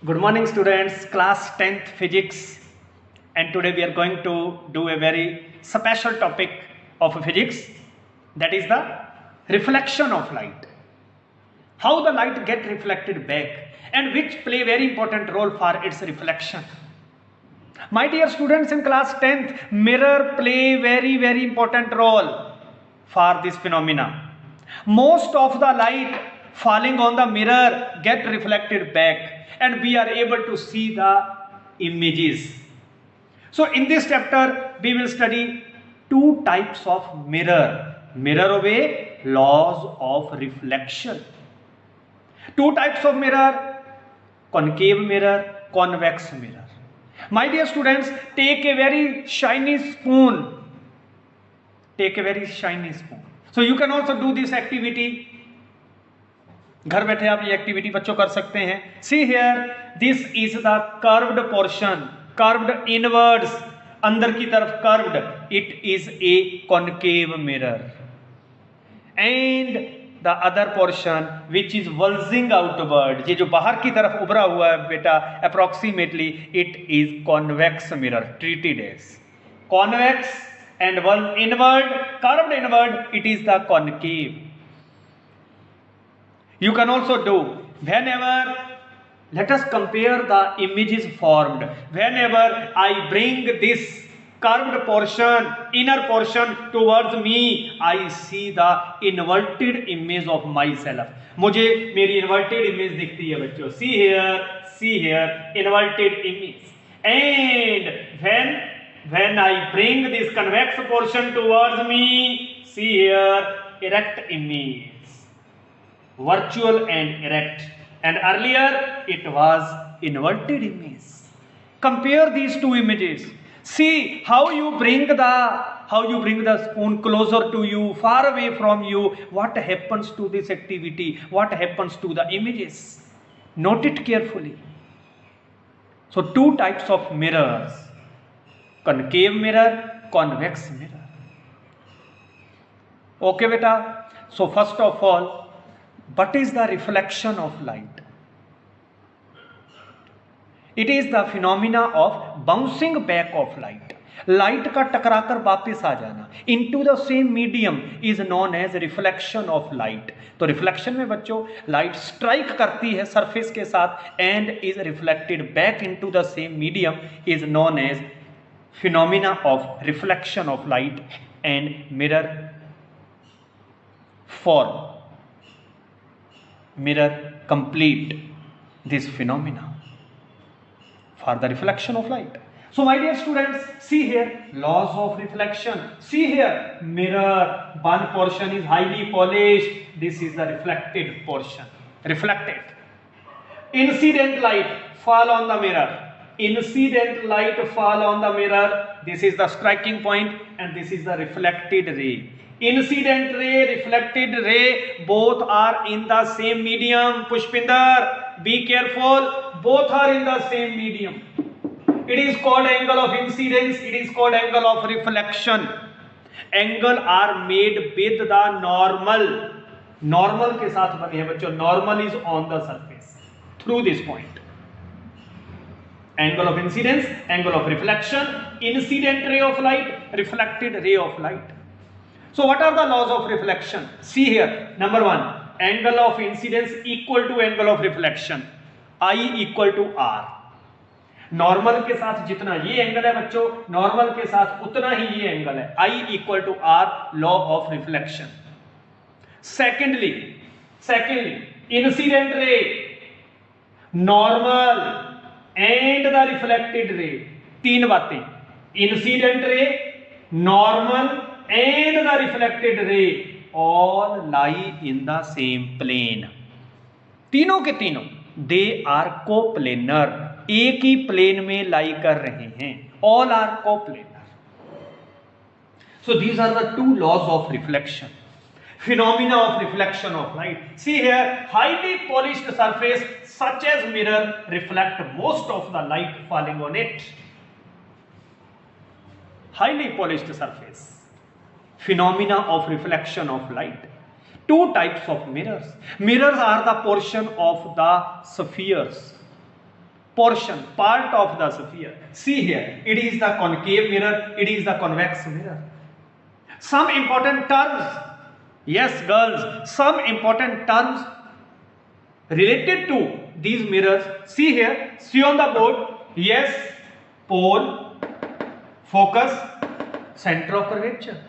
Good morning students, class 10th physics, and today we are going to do a very special topic of physics, that is the reflection of light. How the light get reflected back and which play very important role for its reflection. My dear students, in class 10th, mirror play very important role for this phenomena. Most of the light falling on the mirror get reflected back and we are able to see the images. So in this chapter we will study two types of mirror. Mirror obey laws of reflection. Two types of mirror, concave mirror, convex mirror. My dear students, take a very shiny spoon. Take a very shiny spoon. So you can also do this activity. घर बैठे आप ये activity बच्चों कर सकते हैं. See here, this is the curved portion, curved inwards, अंदर की तरफ curved. It is a concave mirror. And the other portion which is bulging outward, ये जो बाहर की तरफ उभरा हुआ है बेटा, approximately it is convex mirror, treated as convex. And inward, curved inward, it is the concave. You can also do, whenever, let us compare the images formed. Whenever I bring this curved portion, inner portion towards me, I see the inverted image of myself. मुझे मेरी inverted image दिखती है बच्चों. See here, inverted image. And when I bring this convex portion towards me, see here, erect image. Virtual and erect, and earlier it was inverted image. Compare these two images. See how you bring the spoon closer to you, far away from you. What happens to this activity? What happens to the images? Note it carefully. So two types of mirrors, concave mirror, convex mirror. Okay beta. So first of all, what is the reflection of light? It is the phenomena of bouncing back of light. Light का टकराकर वापस आ जाना into the same medium is known as reflection of light. तो reflection में बच्चों light strike करती है surface के साथ and is reflected back into the same medium is known as phenomena of reflection of light and mirror form. Mirror complete this phenomena for the reflection of light. So my dear students, see here laws of reflection. See here, mirror, one portion is highly polished, this is the reflected portion, reflected. Incident light fall on the mirror, incident light fall on the mirror, this is the striking point and this is the reflected ray. Incident ray, reflected ray, both are in the same medium. Pushpinder, be careful, both are in the same medium. It is called angle of incidence, it is called angle of reflection. Angle are made with the normal. Normal के साथ बने हैं बच्चों. Normal is on the surface through this point. Angle of incidence, angle of reflection, incident ray of light, reflected ray of light. So what are the laws of reflection? See here, number one, angle of incidence equal to angle of reflection, I equal to R. Normal के साथ जितना ये angle है बच्चों, normal के साथ उतना ही ये एंगल है. I equal to R, law of reflection. Secondly, incident ray, normal and the reflected ray. तीन बातें, incident ray, normal and the reflected ray all lie in the same plane. तीनों के तीनों they are coplanar, एक ही plane में लाई कर रहे हैं. all are coplanar. So these are the two laws of reflection, phenomena of reflection of light. See here, highly polished surface such as mirror reflect most of the light falling on it. Highly polished surface, phenomena of reflection of light. Two types of mirrors. Mirrors are the portion of the spheres. portion, part of the sphere. See here, it is the concave mirror, it is the convex mirror. Some important terms, yes girls, some important terms related to these mirrors. See here, see on the board, yes, pole, focus, center of curvature.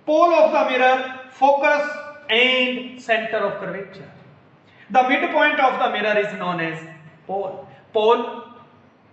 Pole of the mirror, focus and center of curvature. The midpoint of the mirror is known as pole. Pole,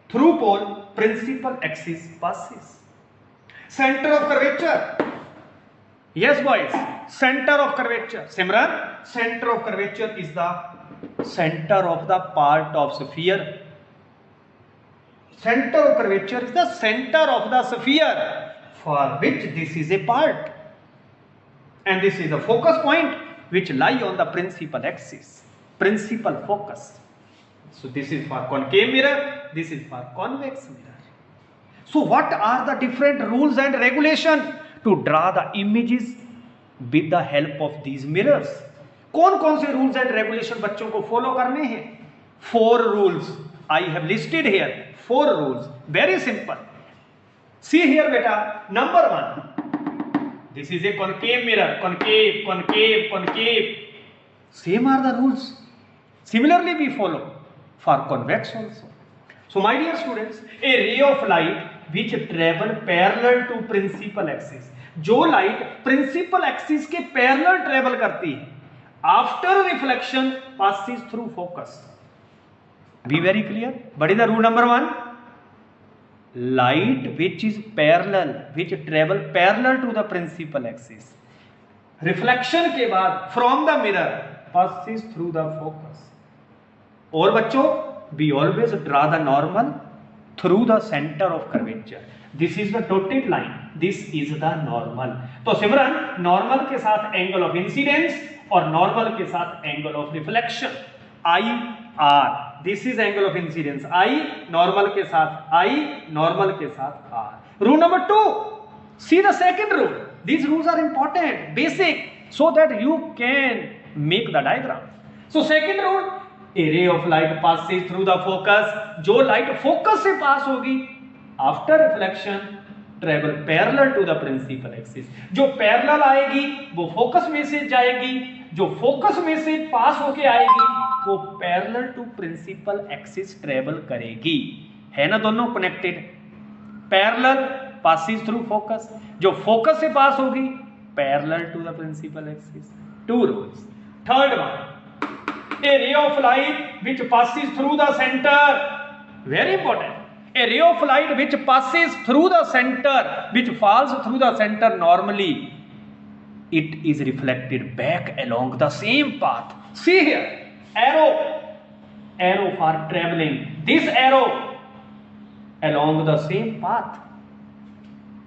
through pole, principal axis passes. Center of curvature. Yes boys, center of curvature. Simran, center of curvature is the center of the part of sphere. Center of curvature is the center of the sphere for which this is a part. And this is the focus point which lie on the principal axis. Principal focus. So this is for concave mirror, this is for convex mirror. So what are the different rules and regulation to draw the images with the help of these mirrors? कौन कौन से rules and regulation बच्चों को follow करने हैं? 4 rules I have listed here. 4 rules, very simple. See here beta, number 1. This is a concave mirror, concave, concave, concave. Same are the rules. Similarly we follow for convex also. So my dear students, a ray of light which travel parallel to principal axis. जो light principal axis के parallel travel करती है, after reflection passes through focus. Be very clear. What is the rule number 1? Light which is parallel, which travel parallel to the principal axis. Reflection के बाद from the mirror passes through the focus. और बच्चों, we always draw the normal through the center of curvature. This is the dotted line. This is the normal. तो सिमरन, normal के साथ angle of incidence और normal के साथ angle of reflection. IR. This is angle of incidence. I normal के साथ I, normal के साथ R. Rule number 2. See the second rule. These rules are important, basic, so that you can make the diagram. So second rule, a ray of light passes through the focus. जो light focus से pass होगी, after reflection travel parallel to the principal axis. जो parallel आएगी वो focus में से जाएगी, जो focus में से pass होके आएगी वो parallel to principal axis travel करेगी. है ना दोनों connected? Parallel passes through focus, जो फोकस से पास होगी parallel to the principal axis. 2 rules. Third one, a ray of light which passes through the centre. Very important. A ray of light which passes through the centre, which falls through the centre normally, it is reflected back along the same path. See here, arrow for traveling. This arrow along the same path.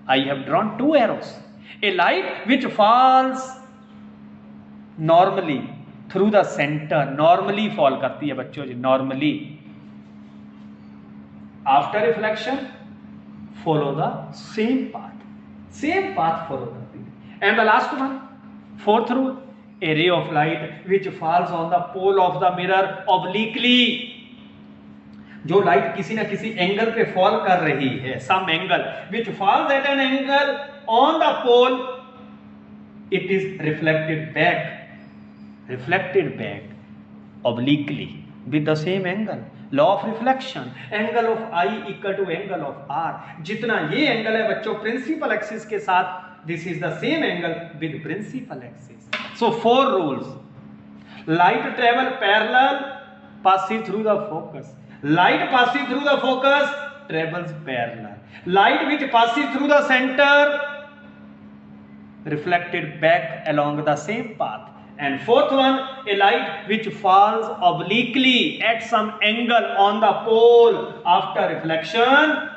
I have drawn 2 arrows. A light which falls normally through the center, normally fall करती है बच्चों जी, normally. After reflection, follow the same path follow करती है. And the last one, 4th rule, a ray of light which falls on the pole of the mirror obliquely. जो light किसी ना किसी angle पे फॉल कर रही है, some angle which falls at an angle on the pole, it is reflected back obliquely with the same angle. Law of reflection, angle of I equal to angle of R. जितना ये angle है बच्चों principal axis के साथ, this is the same angle with principal axis. So 4 rules. Light travel parallel, passes through the focus. Light passing through the focus travels parallel. Light which passes through the center reflected back along the same path. And 4th one, a light which falls obliquely at some angle on the pole after reflection,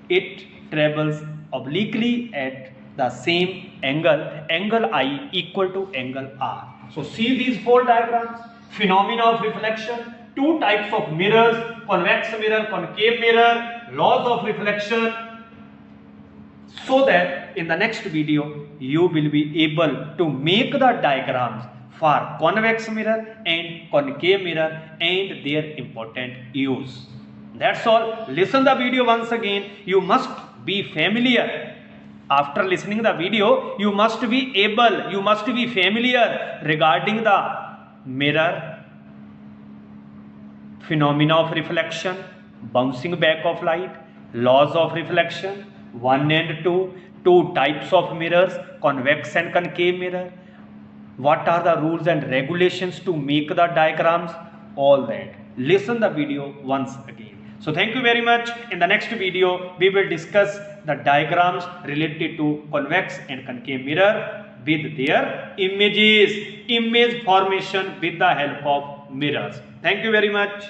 it travels obliquely at the same angle I equal to angle R. So see these 4 diagrams. Phenomena of reflection, 2 types of mirrors, convex mirror, concave mirror, laws of reflection, so that in the next video you will be able to make the diagrams for convex mirror and concave mirror and their important use. That's all. Listen the video once again. You must be familiar. After listening the video, you must be familiar regarding the mirror, phenomena of reflection, bouncing back of light, laws of reflection, 1 and 2, two types of mirrors, convex and concave mirror, what are the rules and regulations to make the diagrams, all that. Listen the video once again. So thank you very much. In the next video, we will discuss the diagrams related to convex and concave mirror with their image formation with the help of mirrors. Thank you very much.